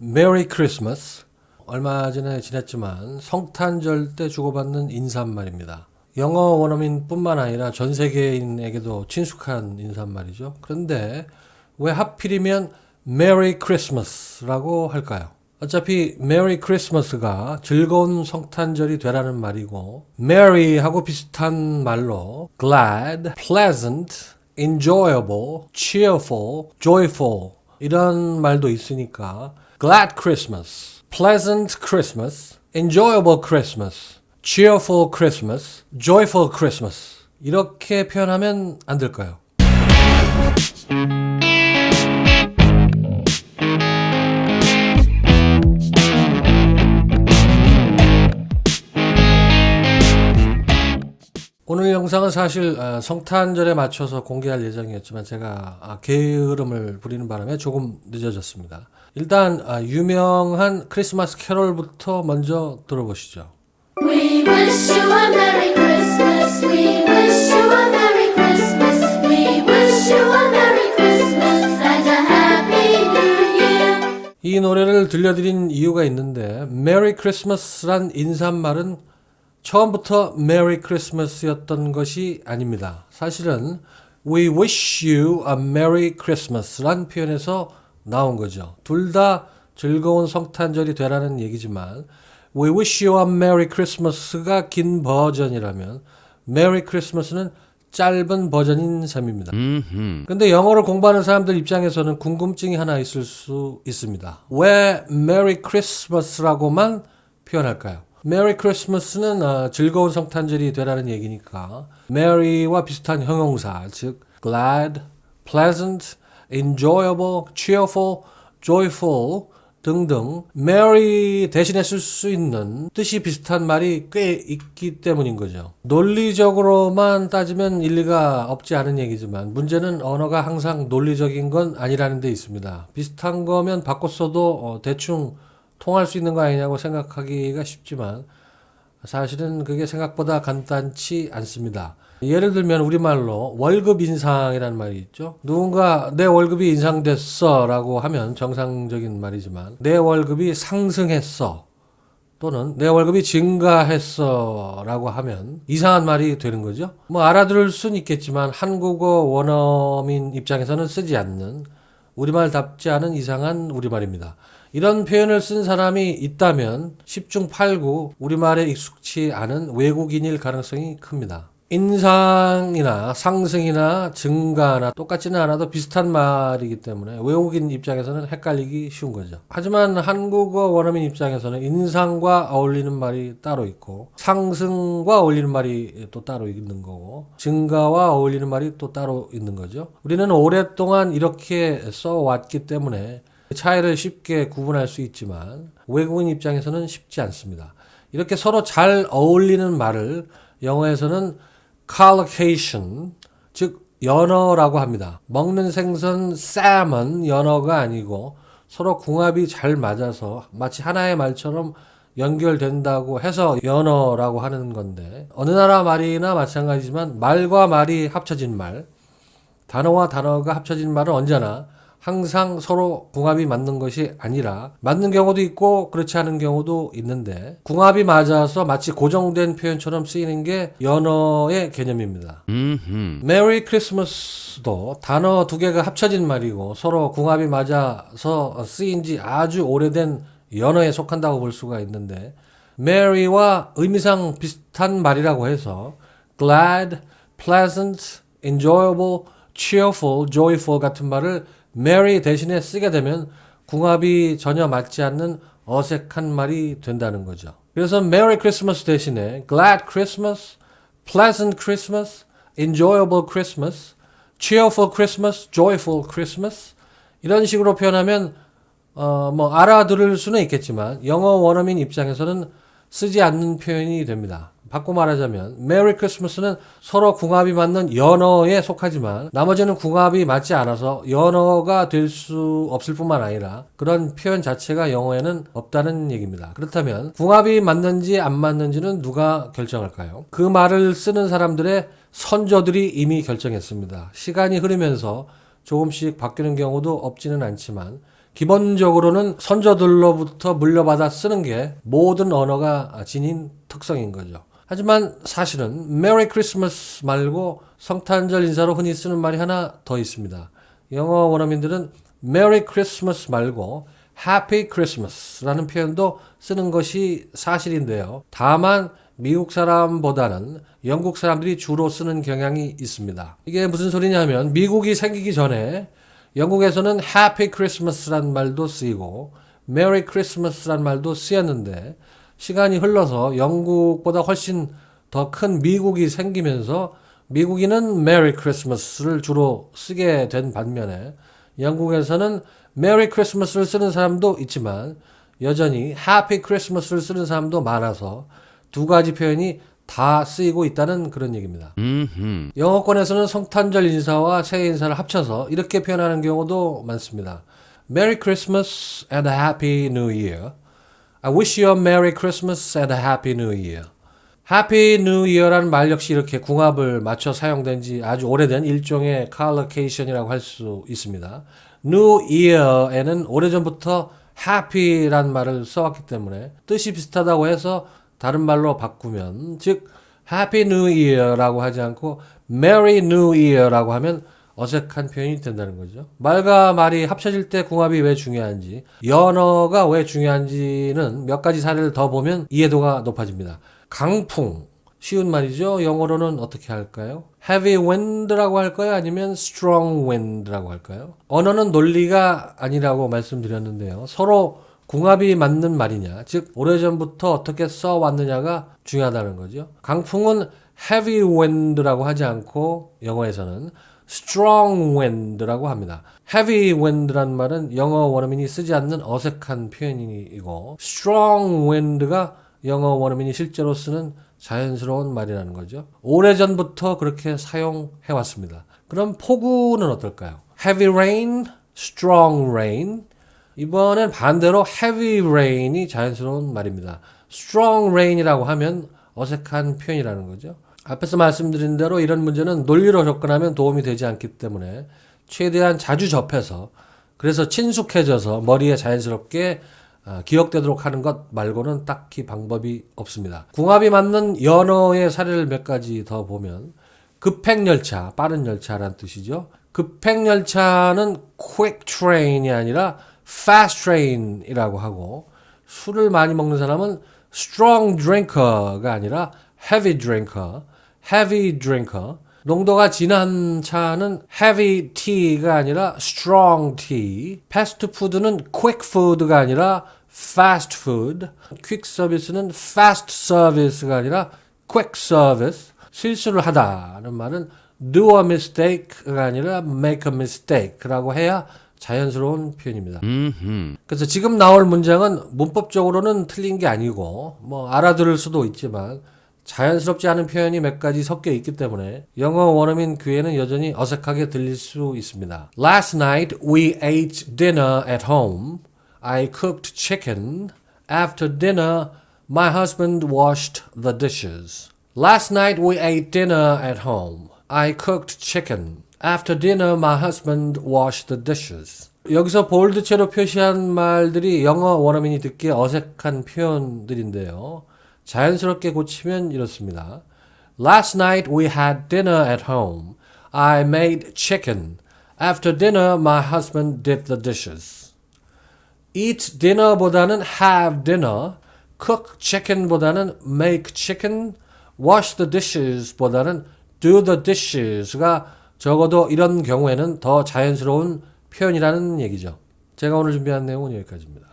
메리 크리스마스. 얼마 전에 지냈지만 성탄절 때 주고받는 인사말입니다. 영어 원어민뿐만 아니라 전 세계인에게도 친숙한 인사말이죠. 그런데 왜 하필이면 메리 크리스마스라고 할까요? 어차피 메리 크리스마스가 즐거운 성탄절이 되라는 말이고 메리하고 비슷한 말로 glad, pleasant, enjoyable, cheerful, joyful 이런 말도 있으니까 glad Christmas, pleasant Christmas, enjoyable Christmas, cheerful Christmas, joyful Christmas 이렇게 표현하면 안 될까요? 오늘 영상은 사실 성탄절에 맞춰서 공개할 예정이었지만 제가 게으름을 부리는 바람에 조금 늦어졌습니다. 일단 유명한 크리스마스 캐롤부터 먼저 들어보시죠. We wish you a Merry Christmas. We wish you a Merry Christmas. We wish you a Merry Christmas and a Happy New Year. 이 노래를 들려드린 이유가 있는데 메리 크리스마스란 인사말은 처음부터 메리 크리스마스였던 것이 아닙니다. 사실은 We wish you a Merry Christmas란 표현에서 나온 거죠. 둘 다 즐거운 성탄절이 되라는 얘기지만 We wish you a Merry Christmas가 긴 버전이라면 Merry Christmas는 짧은 버전인 셈입니다. 근데 영어를 공부하는 사람들 입장에서는 궁금증이 하나 있을 수 있습니다. 왜 Merry Christmas라고만 표현할까요? 메리 크리스마스는 즐거운 성탄절이 되라는 얘기니까 메리와 비슷한 형용사 즉 glad, pleasant, enjoyable, cheerful, joyful 등등 메리 대신에 쓸 수 있는 뜻이 비슷한 말이 꽤 있기 때문인 거죠. 논리적으로만 따지면 일리가 없지 않은 얘기지만 문제는 언어가 항상 논리적인 건 아니라는 데 있습니다. 비슷한 거면 바꿔 써도 대충 통할 수 있는 거 아니냐고 생각하기가 쉽지만 사실은 그게 생각보다 간단치 않습니다. 예를 들면 우리말로 월급 인상이라는 말이 있죠. 누군가 내 월급이 인상됐어 라고 하면 정상적인 말이지만 내 월급이 상승했어 또는 내 월급이 증가했어 라고 하면 이상한 말이 되는 거죠. 뭐 알아들을 수는 있겠지만 한국어 원어민 입장에서는 쓰지 않는 우리말답지 않은 이상한 우리말입니다. 이런 표현을 쓴 사람이 있다면 10중 8구 우리말에 익숙치 않은 외국인일 가능성이 큽니다. 인상이나 상승이나 증가나 똑같지는 않아도 비슷한 말이기 때문에 외국인 입장에서는 헷갈리기 쉬운 거죠. 하지만 한국어 원어민 입장에서는 인상과 어울리는 말이 따로 있고 상승과 어울리는 말이 또 따로 있는 거고 증가와 어울리는 말이 또 따로 있는 거죠. 우리는 오랫동안 이렇게 써왔기 때문에 차이를 쉽게 구분할 수 있지만 외국인 입장에서는 쉽지 않습니다. 이렇게 서로 잘 어울리는 말을 영어에서는 collocation, 즉 연어라고 합니다. 먹는 생선 salmon 연어가 아니고 서로 궁합이 잘 맞아서 마치 하나의 말처럼 연결된다고 해서 연어라고 하는 건데 어느 나라 말이나 마찬가지지만 말과 말이 합쳐진 말, 단어와 단어가 합쳐진 말은 언제나 항상 서로 궁합이 맞는 것이 아니라 맞는 경우도 있고 그렇지 않은 경우도 있는데 궁합이 맞아서 마치 고정된 표현처럼 쓰이는 게 연어의 개념입니다. 메리 크리스마스도 단어 두 개가 합쳐진 말이고 서로 궁합이 맞아서 쓰인 지 아주 오래된 연어에 속한다고 볼 수가 있는데 메리와 의미상 비슷한 말이라고 해서 glad, pleasant, enjoyable, cheerful, joyful 같은 말을 메리 대신에 쓰게 되면 궁합이 전혀 맞지 않는 어색한 말이 된다는 거죠. 그래서 메리 크리스마스 대신에 glad Christmas, pleasant Christmas, enjoyable Christmas, cheerful Christmas, joyful Christmas 이런 식으로 표현하면 뭐 알아들을 수는 있겠지만 영어 원어민 입장에서는 쓰지 않는 표현이 됩니다. 바꿔 말하자면 메리 크리스마스는 서로 궁합이 맞는 연어에 속하지만 나머지는 궁합이 맞지 않아서 연어가 될 수 없을 뿐만 아니라 그런 표현 자체가 영어에는 없다는 얘기입니다. 그렇다면 궁합이 맞는지 안 맞는지는 누가 결정할까요? 그 말을 쓰는 사람들의 선조들이 이미 결정했습니다. 시간이 흐르면서 조금씩 바뀌는 경우도 없지는 않지만 기본적으로는 선조들로부터 물려받아 쓰는 게 모든 언어가 지닌 특성인 거죠. 하지만 사실은 메리 크리스마스 말고 성탄절 인사로 흔히 쓰는 말이 하나 더 있습니다. 영어 원어민들은 메리 크리스마스 말고 해피 크리스마스라는 표현도 쓰는 것이 사실인데요. 다만 미국 사람보다는 영국 사람들이 주로 쓰는 경향이 있습니다. 이게 무슨 소리냐면 미국이 생기기 전에 영국에서는 해피 크리스마스란 말도 쓰이고 메리 크리스마스란 말도 쓰였는데 시간이 흘러서 영국보다 훨씬 더 큰 미국이 생기면서 미국인은 메리 크리스마스를 주로 쓰게 된 반면에 영국에서는 메리 크리스마스를 쓰는 사람도 있지만 여전히 해피 크리스마스를 쓰는 사람도 많아서 두 가지 표현이 다 쓰이고 있다는 그런 얘기입니다. 영어권에서는 성탄절 인사와 새해 인사를 합쳐서 이렇게 표현하는 경우도 많습니다. Merry Christmas and a Happy New Year. I wish you a Merry Christmas and a Happy New Year. Happy New Year라는 말 역시 이렇게 궁합을 맞춰 사용된 지 아주 오래된 일종의 collocation이라고 할 수 있습니다. New Year에는 오래전부터 Happy란 말을 써왔기 때문에 뜻이 비슷하다고 해서 다른 말로 바꾸면, 즉 Happy New Year라고 하지 않고 Merry New Year라고 하면 어색한 표현이 된다는 거죠. 말과 말이 합쳐질 때 궁합이 왜 중요한지, 연어가 왜 중요한지는 몇 가지 사례를 더 보면 이해도가 높아집니다. 강풍, 쉬운 말이죠. 영어로는 어떻게 할까요? Heavy wind라고 할까요? 아니면 strong wind라고 할까요? 언어는 논리가 아니라고 말씀드렸는데요. 서로 궁합이 맞는 말이냐, 즉 오래전부터 어떻게 써왔느냐가 중요하다는 거죠. 강풍은 heavy wind라고 하지 않고 영어에서는 strong wind라고 합니다. heavy wind란 말은 영어 원어민이 쓰지 않는 어색한 표현이고 strong wind가 영어 원어민이 실제로 쓰는 자연스러운 말이라는 거죠. 오래전부터 그렇게 사용해왔습니다. 그럼 폭우는 어떨까요? heavy rain, strong rain. 이번엔 반대로 heavy rain이 자연스러운 말입니다. strong rain이라고 하면 어색한 표현이라는 거죠. 앞에서 말씀드린 대로 이런 문제는 논리로 접근하면 도움이 되지 않기 때문에 최대한 자주 접해서, 그래서 친숙해져서 머리에 자연스럽게 기억되도록 하는 것 말고는 딱히 방법이 없습니다. 궁합이 맞는 연어의 사례를 몇 가지 더 보면, 급행열차, 빠른 열차란 뜻이죠. 급행열차는 quick train이 아니라 fast train이라고 하고, 술을 많이 먹는 사람은 strong drinker가 아니라 heavy drinker, heavy drinker. 농도가 진한 차는 heavy tea가 아니라 strong tea. 패스트푸드는 quick food가 아니라 fast food. quick service는 fast service가 아니라 quick service. 실수를 하다는 말은 do a mistake가 아니라 make a mistake라고 해야 자연스러운 표현입니다. 그래서 지금 나올 문장은 문법적으로는 틀린 게 아니고 뭐 알아들을 수도 있지만 자연스럽지 않은 표현이 몇 가지 섞여 있기 때문에 영어 원어민 귀에는 여전히 어색하게 들릴 수 있습니다. Last night we ate dinner at home. I cooked chicken. After dinner my husband washed the dishes. Last night we ate dinner at home. I cooked chicken. After dinner my husband washed the dishes. 여기서 볼드체로 표시한 말들이 영어 원어민이 듣기에 어색한 표현들인데요. 자연스럽게 고치면 이렇습니다. Last night we had dinner at home. I made chicken. After dinner my husband did the dishes. Eat dinner보다는 have dinner, cook chicken보다는 make chicken, wash the dishes보다는 do the dishes가 적어도 이런 경우에는 더 자연스러운 표현이라는 얘기죠. 제가 오늘 준비한 내용은 여기까지입니다.